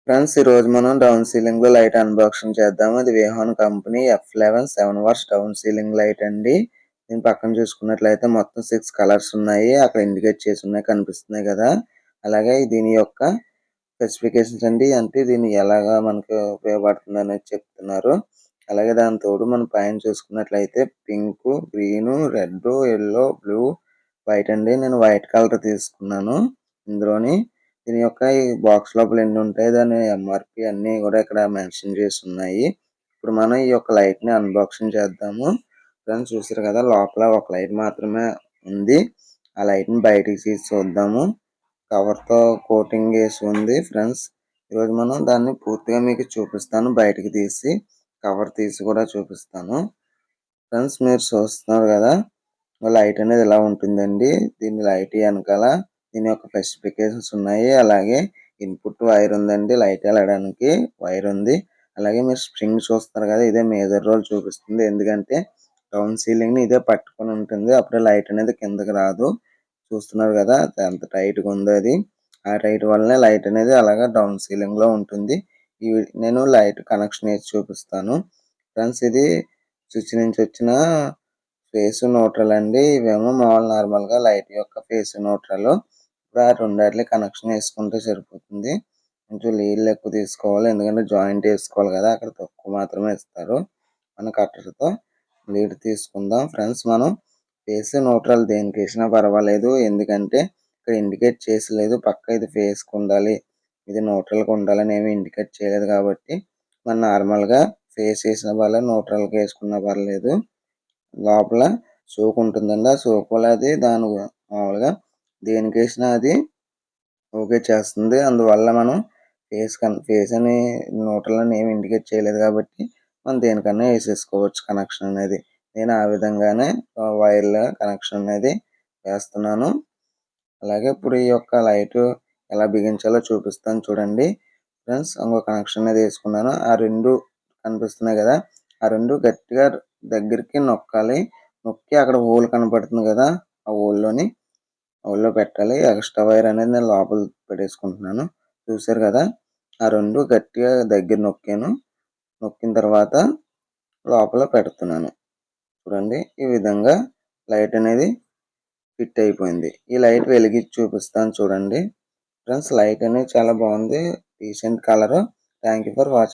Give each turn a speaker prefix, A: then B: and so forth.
A: Friends ఈరోజు మనం down ceiling లో లైట్ అన్బాక్సింగ్ చేద్దాము. ఇది Vihan company F11 7 watts down ceiling light అండి. దీని పక్కన చూసుకున్నట్లయితే మొత్తం 6 కలర్స్ ఉన్నాయి. అక్కడ ఇండికేట్ చేసి ఉన్నాయి కనిపిస్తున్నాయి కదా. అలాగే దీని యొక్క స్పెసిఫికేషన్స్ అండి, అంటే దీన్ని ఎలాగా మనకు ఉపయోగపడుతుంది అనేది చెప్తున్నారు. అలాగే దాని తోడు మనం పైన చూసుకున్నట్లయితే pink, green, red, yellow, blue, white అండి. నేను వైట్ కలర్ తీసుకున్నాను ఇందులోని. దీని యొక్క ఈ బాక్స్ లోపల ఎన్ని ఉంటాయి, దాని ఎంఆర్పి అన్ని కూడా ఇక్కడ మెన్షన్ చేసి ఉన్నాయి. ఇప్పుడు మనం ఈ యొక్క లైట్ ని అన్బాక్సింగ్ చేద్దాము. ఫ్రెండ్స్ చూసారు కదా, లోపల ఒక లైట్ మాత్రమే ఉంది. ఆ లైట్ ని బయటికి తీసి చూద్దాము. కవర్ తో కోటింగ్ వేసి ఉంది. ఫ్రెండ్స్ ఈరోజు మనం దాన్ని పూర్తిగా మీకు చూపిస్తాను. బయటికి తీసి కవర్ తీసి కూడా చూపిస్తాను. ఫ్రెండ్స్ మీరు చూస్తున్నారు కదా, లైట్ అనేది ఇలా ఉంటుందండి. దీని లైట్ వెనకాల దీని యొక్క స్పెసిఫికేషన్స్ ఉన్నాయి. అలాగే ఇన్పుట్ వైర్ ఉందండి, లైట్ వెళ్ళడానికి వైర్ ఉంది. అలాగే మీరు స్ప్రింగ్ చూస్తున్నారు కదా, ఇదే మేజర్ రోల్ చూపిస్తుంది. ఎందుకంటే డౌన్ సీలింగ్ ని ఇదే పట్టుకొని ఉంటుంది, అప్పుడే లైట్ అనేది కిందకి రాదు. చూస్తున్నారు కదా ఎంత టైట్ గా ఉందో అది. ఆ టైట్ వల్లనే లైట్ అనేది అలాగా డౌన్ సీలింగ్ లో ఉంటుంది. నేను లైట్ కనెక్షన్ వేసి చూపిస్తాను. ఫ్రెండ్స్ ఇది స్విచ్ నుంచి వచ్చిన ఫేస్ న్యూట్రల్ అండి. ఇవేమో మామూలు నార్మల్ గా లైట్ యొక్క ఫేస్ న్యూట్రల్. ఇప్పుడు ఆ రెండాటికి కనెక్షన్ వేసుకుంటే సరిపోతుంది. కొంచెం నీళ్ళు ఎక్కువ తీసుకోవాలి, ఎందుకంటే జాయింట్ వేసుకోవాలి కదా, అక్కడ తక్కువ మాత్రమే ఇస్తారు. మన కట్టర్తో లీడ్ తీసుకుందాం. ఫ్రెండ్స్ మనం ఫేస్ న్యూట్రల్ దేనికి వేసినా పర్వాలేదు, ఎందుకంటే ఇక్కడ ఇండికేట్ చేసలేదు పక్క ఇది ఫేస్ కు ఉండాలి, ఇది న్యూట్రల్ గా ఉండాలని ఏమి ఇండికేట్ చేయలేదు. కాబట్టి మనం నార్మల్ గా ఫేస్ వేసిన పర్లేదు, న్యూట్రల్ గా వేసుకున్నా పర్లేదు. లోపల సోక్ ఉంటుందండి, ఆ సోక్ వల్ల అది దాని మామూలుగా దేనికి వేసినా అది ఓకే చేస్తుంది. అందువల్ల మనం ఫేస్ అని న్యూట్రల్ అని ఏమి ఇండికేట్ చేయలేదు కాబట్టి మనం దేనికన్నా వేసేసుకోవచ్చు కనెక్షన్ అనేది. నేను ఆ విధంగానే వైర్ల కనెక్షన్ అనేది వేస్తున్నాను. అలాగే ఇప్పుడు ఈ యొక్క లైట్ ఎలా బిగించాలో చూపిస్తాను చూడండి. ఫ్రెండ్స్ ఇంకో కనెక్షన్ అనేది వేసుకున్నాను. ఆ రెండు కనిపిస్తున్నాయి కదా, ఆ రెండు గట్టిగా దగ్గరికి నొక్కాలి. నొక్కి అక్కడ హోల్ కనపడుతుంది కదా, ఆ హోల్లో పెట్టాలి. ఎక్స్ట్రా వైర్ అనేది నేను లోపల పెట్టేసుకుంటున్నాను. చూసారు కదా, ఆ రెండు గట్టిగా దగ్గర నొక్కాను. నొక్కిన తర్వాత లోపల పెడుతున్నాను. చూడండి ఈ విధంగా లైట్ అనేది ఫిట్ అయిపోయింది. ఈ లైట్ వెలిగించి చూపిస్తాను చూడండి. ఫ్రెండ్స్ లైట్ అనేది చాలా బాగుంది, decent colour. Thank you for watching.